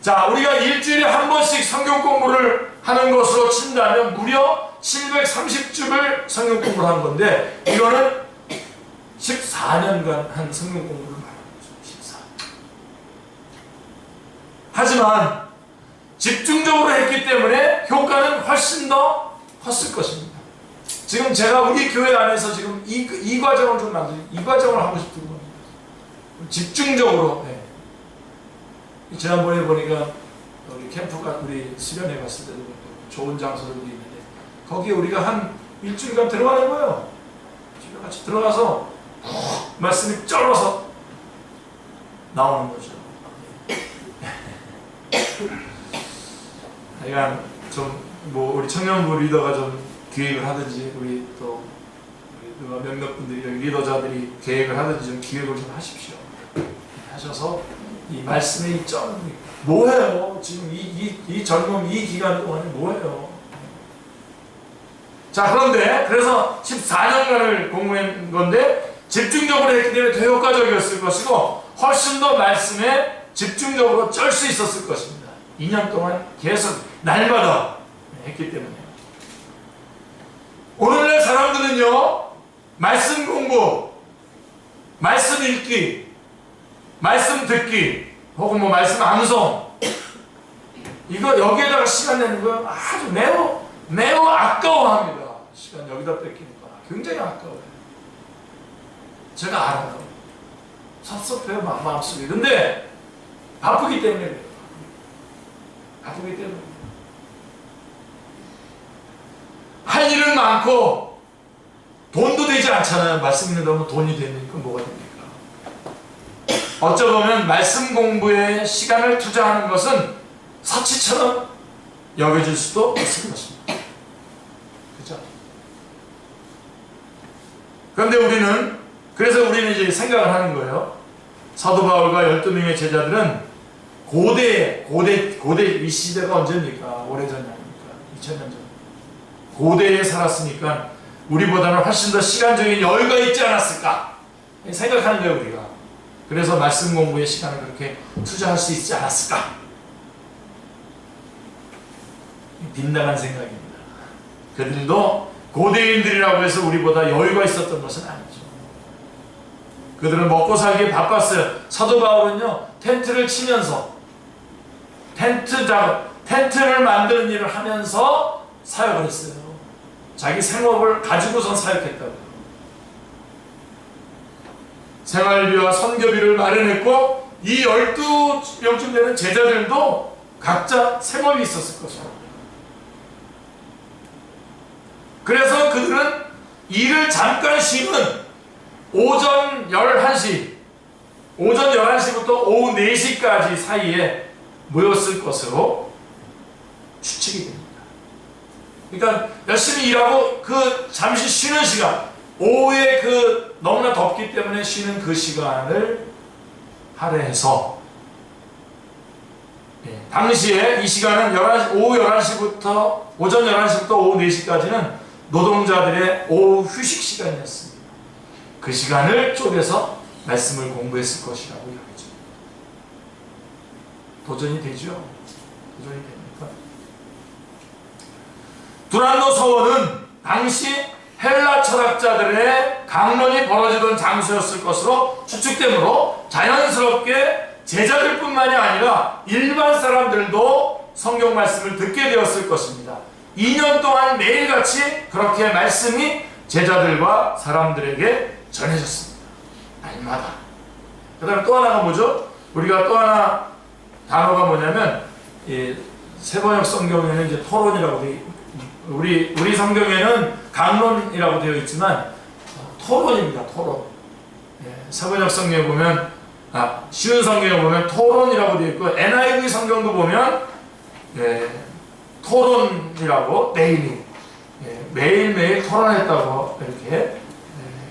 자, 우리가 일주일에 한 번씩 성경 공부를 하는 것으로 친다면 무려 730주를 성경 공부를 한 건데, 이거는 14년간 한 성경 공부를 말하는 거죠. 14년. 하지만 집중적으로 했기 때문에 효과는 훨씬 더 컸을 것입니다. 지금 제가 우리 교회 안에서 지금 이 과정을 좀 이 과정을 하고 싶은 겁니다. 집중적으로. 네. 지난번에 보니까 우리 캠프가 우리 수련회 갔을 때도 좋은 장소들이 있는데, 거기에 우리가 한 일주일간 들어가는 거예요. 같이 들어가서 말씀이 쩔어서 나오는 거죠. 하여간 좀 뭐 우리 청년부 리더가 좀 기획을 하든지, 우리 또 몇몇 분들이 여기 리더자들이 계획을 하든지 좀 기획을 좀 하십시오. 하셔서 이 말씀의 이 점 뭐해요? 지금 이 젊음 이 기간 동안에 뭐해요? 자, 그런데 그래서 14년간을 공부한 건데 집중적으로 했기 때문에 더 효과적이었을 것이고, 훨씬 더 말씀에 집중적으로 쩔 수 있었을 것입니다. 2년 동안 계속 날마다 했기 때문에. 오늘날 사람들은요, 말씀 공부, 말씀 읽기, 말씀 듣기, 혹은 뭐 말씀 암송, 이거 여기에다가 시간 내는 거 아주 매우 아까워합니다. 시간 여기다 뺏기니까 굉장히 아까워요. 제가 알아요. 섭섭해요, 마음속에. 근데 바쁘기 때문에 그래요. 바쁘기 때문에. 할 일은 많고 돈도 되지 않잖아요. 말씀 읽는다면 돈이 되니까 뭐가 됩니까? 어쩌보면 말씀 공부에 시간을 투자하는 것은 사치처럼 여겨질 수도 있을 것입니다. 그렇죠? 그런데 그래서 우리는 이제 생각을 하는 거예요. 사도 바울과 12명의 제자들은 고대 이 시대가 언제입니까? 오래전이 아닙니까? 2000년 전. 고대에 살았으니까 우리보다는 훨씬 더 시간적인 여유가 있지 않았을까? 생각하는 거예요, 우리가. 그래서 말씀 공부에 시간을 그렇게 투자할 수 있지 않았을까? 빗나간 생각입니다. 그들도 고대인들이라고 해서 우리보다 여유가 있었던 것은 아니죠. 그들은 먹고 살기에 바빴어요. 사도 바울은요, 텐트를 치면서 텐트를 만드는 일을 하면서 사역을 했어요. 자기 생업을 가지고선 사역했다고요. 생활비와 선교비를 마련했고 이 12명쯤 되는 제자들도 각자 생업이 있었을 것입니다. 그래서 그들은 일을 잠깐 쉬는 오전 11시부터 오후 4시까지 사이에 모였을 것으로 추측이 됩니다. 그러니까 열심히 일하고 그 잠시 쉬는 시간, 오후에 그 너무나 덥기 때문에 쉬는 그 시간을 할애해서 당시에 이 시간은 오전 11시부터 오후 4시까지는 노동자들의 오후 휴식 시간이었습니다. 그 시간을 쪼개서 말씀을 공부했을 것이라고 이야기죠. 도전이 되죠? 도전이 됩니까? 두란노 서원은 당시 헬라 철학자들의 강론이 벌어지던 장소였을 것으로 추측되므로 자연스럽게 제자들뿐만이 아니라 일반 사람들도 성경 말씀을 듣게 되었을 것입니다. 2년 동안 매일같이 그렇게 말씀이 제자들과 사람들에게 전해졌습니다. 날마다. 그 다음에 또 하나가 뭐죠? 우리가 또 하나 단어가 뭐냐면 세번역 성경에는 이제 토론이라고 되어 우리 성경에는 강론이라고 되어 있지만 토론입니다. 토론. 세번역 성경에 보면 쉬운 성경에 보면 토론이라고 되어 있고 NIV 성경도 보면 토론이라고 매일매일 토론했다고 이렇게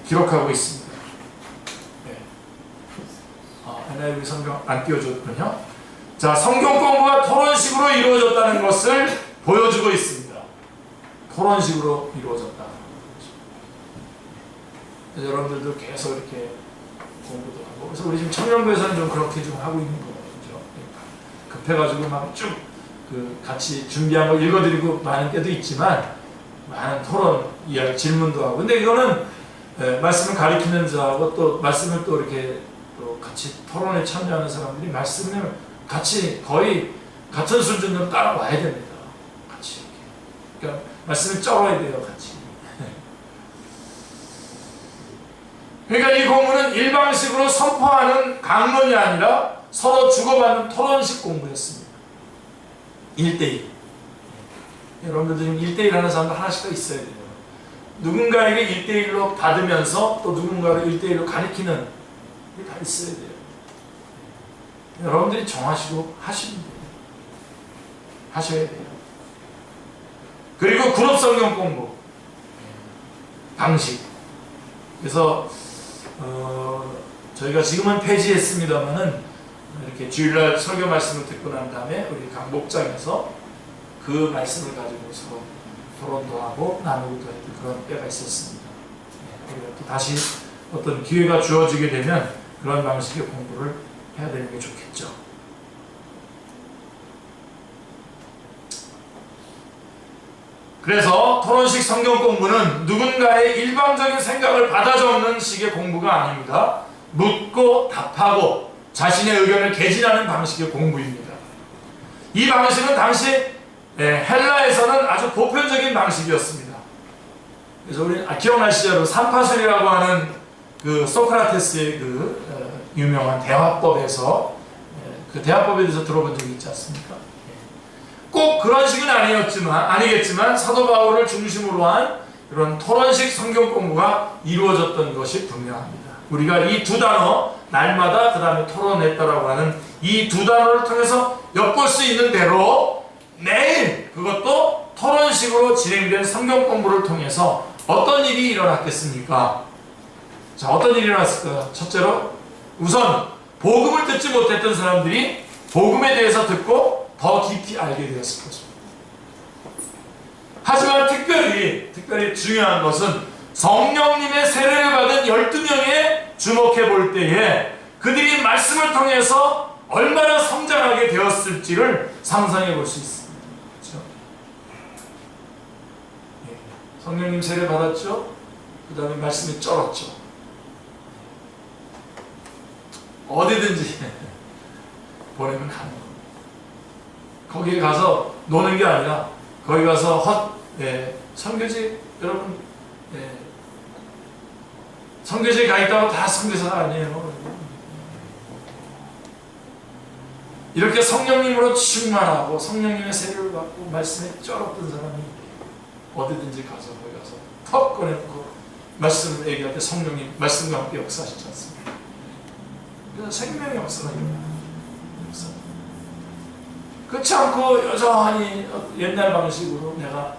기록하고 있습니다. NIV 성경 안 띄워줬군요. 자, 성경 공부가 토론식으로 이루어졌다는 것을 보여주고 있습니다. 토론식으로 이루어졌다. 여러분들도 계속 이렇게 공부도 하고, 그래서 우리 지금 청년부에서는 좀 그렇게 좀 하고 있는 거죠. 급해가지고 막 쭉 같이 준비한 거 읽어드리고 많은 때도 있지만 많은 토론 이야기 질문도 하고. 근데 이거는 말씀을 가리키는 자하고 또 말씀을 또 이렇게 또 같이 토론에 참여하는 사람들이 말씀을 같이 거의 같은 수준으로 따라와야 됩니다. 같이 이렇게. 그러니까 말씀을 쩔어야 돼요, 같이. 그러니까 이 공부는 일방식으로 선포하는 강론이 아니라 서로 주고받는 토론식 공부였습니다. 1대1. 여러분들 지금 1대1 하는 사람도 하나씩 더 있어야 돼요. 누군가에게 1대1로 받으면서 또 누군가를 1대1로 가리키는 게 다 있어야 돼요. 여러분들이 정하시고 하시면 돼요. 하셔야 돼요. 그리고 그룹 성경 공부 방식. 그래서 저희가 지금은 폐지했습니다만은 이렇게 주일날 설교 말씀을 듣고 난 다음에 우리 각 목장에서 그 말씀을 가지고서 토론도 하고 나누기도 했던 그런 때가 있었습니다. 우리가 또 다시 어떤 기회가 주어지게 되면 그런 방식의 공부를 해야 되는 게 좋겠죠. 그래서 토론식 성경 공부는 누군가의 일방적인 생각을 받아 적는 식의 공부가 아닙니다. 묻고 답하고 자신의 의견을 개진하는 방식의 공부입니다. 이 방식은 당시 헬라에서는 아주 보편적인 방식이었습니다. 그래서 우리 기억나시죠? 삼파술이라고 하는 그 소크라테스의 유명한 대화법에서 그 대화법에 대해서 들어본 적이 있지 않습니까? 꼭 그런 식은 아니겠지만 사도 바울을 중심으로 한 그런 토론식 성경 공부가 이루어졌던 것이 분명합니다. 우리가 이 두 단어, 날마다 그 다음에 토론했다라고 하는 이 두 단어를 통해서 엿볼 수 있는 대로 매일 그것도 토론식으로 진행된 성경 공부를 통해서 어떤 일이 일어났겠습니까? 자, 어떤 일이 일어났을까요? 첫째로, 우선 복음을 듣지 못했던 사람들이 복음에 대해서 듣고 더 깊이 알게 되었을 것입니다. 하지만 특별히 중요한 것은 성령님의 세례를 받은 12명에 주목해 볼 때에 그들이 말씀을 통해서 얼마나 성장하게 되었을지를 상상해 볼 수 있습니다. 그렇죠? 성령님 세례 받았죠? 그 다음에 말씀이 쩔었죠. 어디든지 보내면 가는 겁니다. 거기에 가서 노는 게 아니라 거기 가서 선교지 여러분 선교지에 가 있다고 다 선교사가 아니에요. 이렇게 성령님으로 충만하고 성령님의 세례를 받고 말씀에 쩔었던 사람이 어디든지 가서 거기 가서 턱 꺼내놓고 말씀을 얘기할 때 성령님 말씀과 함께 역사하시지 않습니까? 그래서 생명의 역사가 일어나요. 그렇지 않고 여전히 옛날 방식으로 내가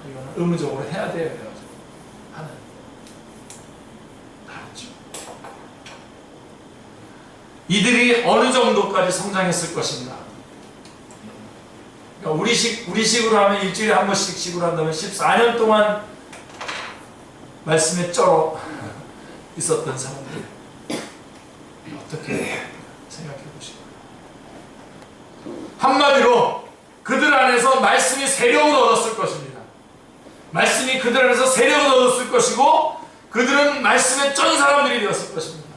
이거는 의무적으로 해야 돼요. 그래가지고 하는 다르죠. 이들이 어느 정도까지 성장했을 것인가? 그러니까 우리식으로 하면 일주일에 한 번씩 식으로 한다면 14년 동안 말씀에 쩔어 있었던 사람들 어떻게 생각해 보시고 한마디로 그들 안에서 말씀이 세력을 얻었을 것입니다. 말씀이 그들 안에서 세력을 얻었을 것이고 그들은 말씀에 쩐 사람들이 되었을 것입니다.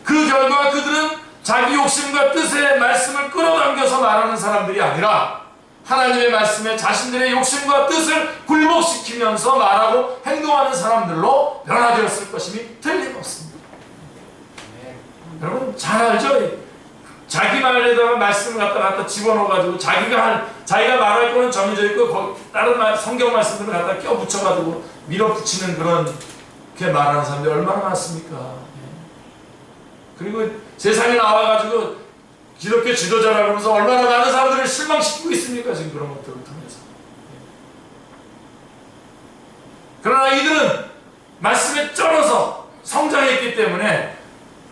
그 결과 그들은 자기 욕심과 뜻의 말씀을 끌어당겨서 말하는 사람들이 아니라 하나님의 말씀에 자신들의 욕심과 뜻을 굴복시키면서 말하고 행동하는 사람들로 변화되었을 것임이 틀림없습니다. 여러분 잘 알죠? 자기 말에다가 말씀을 갖다 집어넣어가지고 자기가 말할 거는 정해져 있고 다른 성경 말씀들을 갖다 껴붙여가지고 밀어붙이는 그렇게 말하는 사람들이 얼마나 많습니까? 그리고 세상에 나와가지고 기독교 지도자라고 하면서 얼마나 많은 사람들을 실망시키고 있습니까? 지금 그런 것들을 통해서. 그러나 이들은 말씀에 쩔어서 성장했기 때문에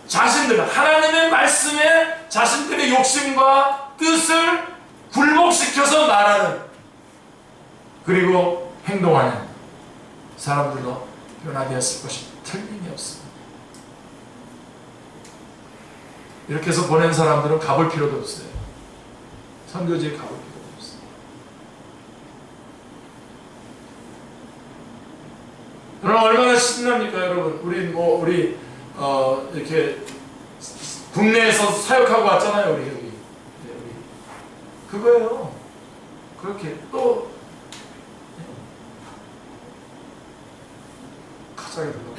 하나님의 말씀에 자신들의 욕심과 뜻을 굴복시켜서 말하는 그리고 행동하는 사람들로 변화되었을 것이 틀림이 없습니다. 이렇게 해서 보낸 사람들은 가볼 필요도 없어요. 선교지에 가볼 필요도 없어요. 여러분 얼마나 신납니까, 여러분? 우리 이렇게 국내에서 사역하고 왔잖아요, 우리 여기. 그거예요. 그렇게 또 가자게 되고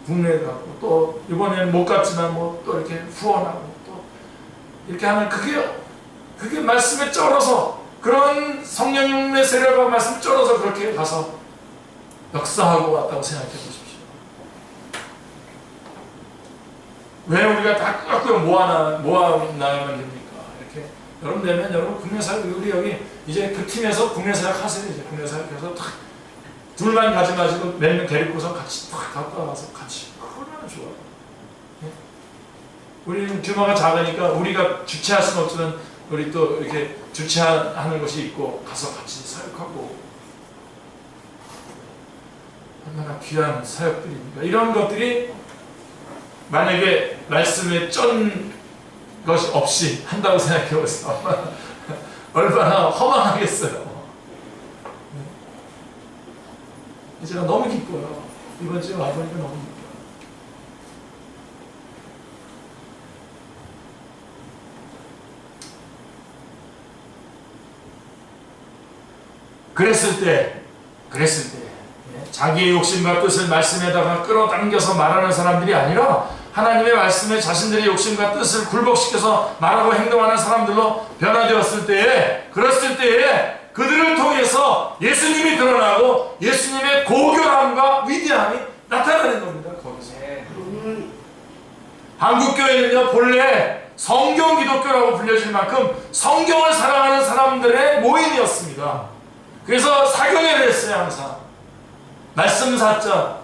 국내에 가고 또 이번에는 못 갔지만 또 이렇게 후원하고 또 이렇게 하면 그게 말씀에 쩔어서 그런 성령님의 세례가 말씀 쩔어서 그렇게 가서 역사하고 왔다고 생각해 보십시오. 왜 우리가 다 끄덕끄덕 모아나가면 됩니까? 이렇게 여러분 되면 여러분 국내사역 우리 여기 이제 그 팀에서 국내사역 하세요. 이제 국내사역해서 탁 둘만 가지 마시고 몇 명 데리고서 같이 탁 갔다 와서 같이 얼마나 좋아요. 네? 우리는 규모가 작으니까 우리가 주최할 수는 없지만 우리 또 이렇게 주최하는 것이 있고 가서 같이 사역하고 얼마나 귀한 사역들입니까? 이런 것들이 만약에 말씀에 쩐 것이 없이 한다고 생각해보세요. 얼마나 허망하겠어요. 제가 너무 기뻐요. 이번 주에 와보니까 너무 기뻐요. 그랬을 때 자기의 욕심과 뜻을 말씀에다가 끌어당겨서 말하는 사람들이 아니라 하나님의 말씀에 자신들의 욕심과 뜻을 굴복시켜서 말하고 행동하는 사람들로 변화되었을 때에, 그랬을 때에 그들을 통해서 예수님이 드러나고 예수님의 고결함과 위대함이 나타나는 겁니다. 거기서. 한국교회는요, 본래 성경 기독교라고 불려질 만큼 성경을 사랑하는 사람들의 모임이었습니다. 그래서 사경회를 했어요. 항상 말씀사자,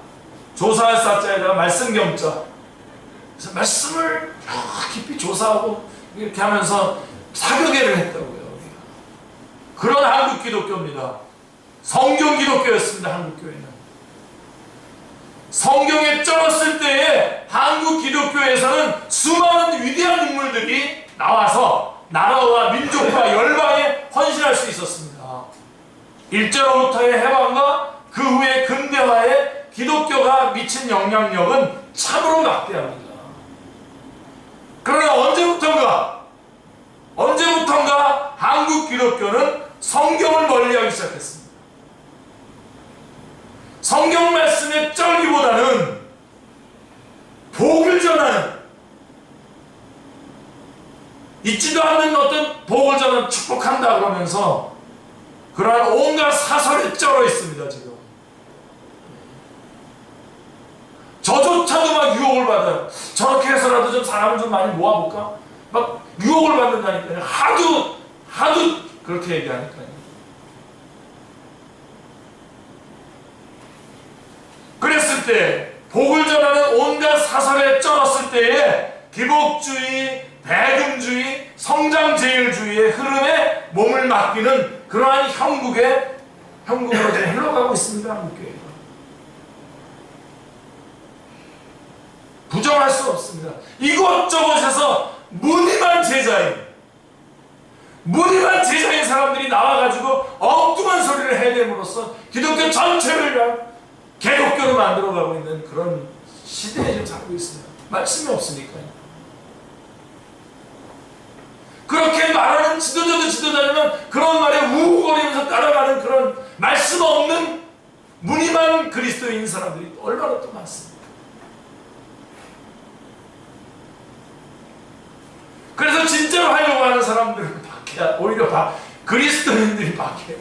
조사할 사자에다가 말씀경자, 그래서 말씀을 깊이 조사하고 이렇게 하면서 사경회를 했다고요. 그런 한국 기독교입니다. 성경 기독교였습니다. 한국교회는 성경에 쩔었을 때에 한국 기독교에서는 수많은 위대한 인물들이 나와서 나라와 민족과 열방에 헌신할 수 있었습니다. 일제로부터의 해방과 그 후의 근대화에 기독교가 미친 영향력은 참으로 막대합니다. 그러나 언제부턴가 한국 기독교는 성경을 멀리하기 시작했습니다. 성경 말씀의 쩔기보다는 복을 전하는, 있지도 않는 어떤 복을 전하는, 축복한다 그러면서 그러한 온갖 사설에 쩔어 있습니다. 지금 저조차도 막 유혹을 받아요. 저렇게 해서라도 좀 사람을 좀 많이 모아볼까? 막 유혹을 받는다니까요. 하도 그렇게 얘기하니까요. 그랬을 때, 복을 전하는 온갖 사설에 쩔었을 때에 기복주의, 대금주의, 성장제일주의의 흐름에 몸을 맡기는 그러한 형국으로 지금 흘러가고 있습니다. 한국교회가. 부정할 수 없습니다. 이곳저곳에서 무늬만 제자인 사람들이 나와가지고 엉뚱한 소리를 해냄으로써 기독교 전체를 개독교로 만들어가고 있는 그런 시대에 지금 살고 있습니다. 말씀이 없으니까요. 그렇게 말하는 지도자면 그런 말에 우우거리면서 따라가는 그런 말씀 없는 무늬만 그리스도인 사람들이 얼마나 또 많습니다. 그래서 진짜로 하려고 하는 사람들은 오히려 그리스도인들이 박해요.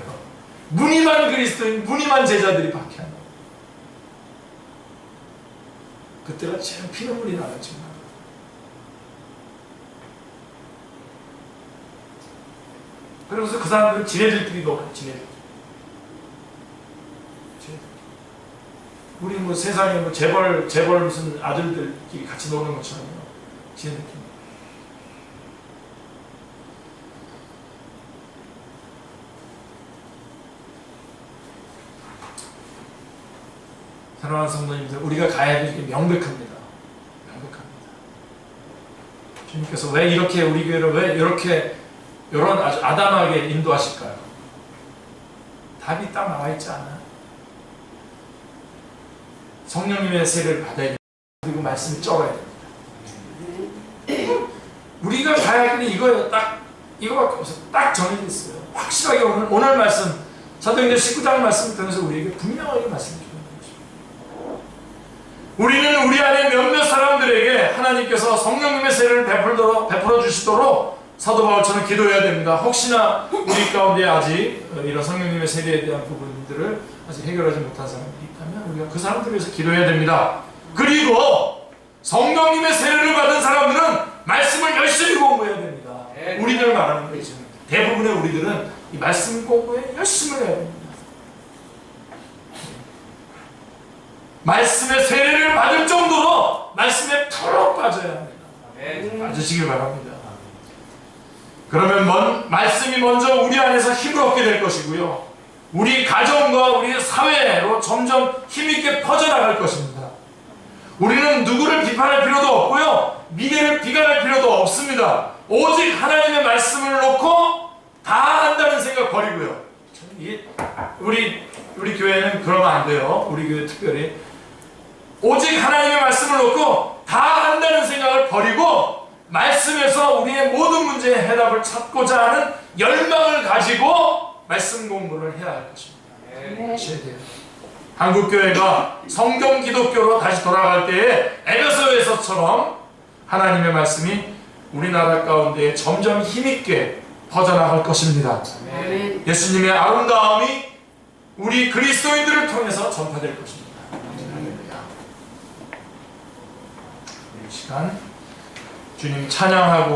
무늬만 그리스도인, 무늬만 제자들이 박해한다. 그때가 참 피눈물이 나겠지만, 그러면서 그 사람들은 지네들끼리 놀아요. 우리 뭐 세상에 뭐 재벌 무슨 아들들끼리 같이 노는 것처럼요. 지네들끼리. 사랑하는 성도님들, 우리가 가야 될 길이 명백합니다. 주님께서 왜 이렇게 우리 교회를 왜 이렇게 이런 아주 아담하게 인도하실까요? 답이 딱 나와 있지 않아요? 성령님의 세례를 받아야 됩니다. 그리고 말씀을 쩔어야 됩니다. 우리가 가야 할 길이 이거예요. 이거밖에 없어요. 딱 정해져 있어요. 확실하게 오늘 말씀, 사도행전 19장 말씀을 통해서 우리에게 분명하게 말씀해줍니다. 우리는 우리 안에 몇몇 사람들에게 하나님께서 성령님의 세례를 베풀어 주시도록 사도 바울처럼 기도해야 됩니다. 혹시나 우리 가운데 아직 이런 성령님의 세례에 대한 부분들을 아직 해결하지 못한 사람들이 있다면 우리가 그 사람들을 위해서 기도해야 됩니다. 그리고 성령님의 세례를 받은 사람들은 말씀을 열심히 공부해야 됩니다. 우리들 말하는 거죠. 대부분의 우리들은 이 말씀 공부에 열심히 해야 됩니다. 말씀의 세례를 받을 정도로 말씀에 털어 빠져야 합니다. 빠지시길 바랍니다. 그러면 말씀이 먼저 우리 안에서 힘을 얻게 될 것이고요. 우리 가정과 우리 사회로 점점 힘있게 퍼져나갈 것입니다. 우리는 누구를 비판할 필요도 없고요. 미래를 비관할 필요도 없습니다. 오직 하나님의 말씀을 놓고 다 한다는 생각 버리고요. 우리 교회는 그러면 안 돼요. 우리 교회 특별히 오직 하나님의 말씀을 놓고 다 한다는 생각을 버리고 말씀에서 우리의 모든 문제의 해답을 찾고자 하는 열망을 가지고 말씀 공부를 해야 할 것입니다. 하셔야 돼요. 한국교회가 성경 기독교로 다시 돌아갈 때에 에베소에서처럼 하나님의 말씀이 우리나라 가운데 점점 힘있게 퍼져나갈 것입니다. 아멘. 예수님의 아름다움이 우리 그리스도인들을 통해서 전파될 것입니다. 할렐루야. 이 시간 주님 찬양하고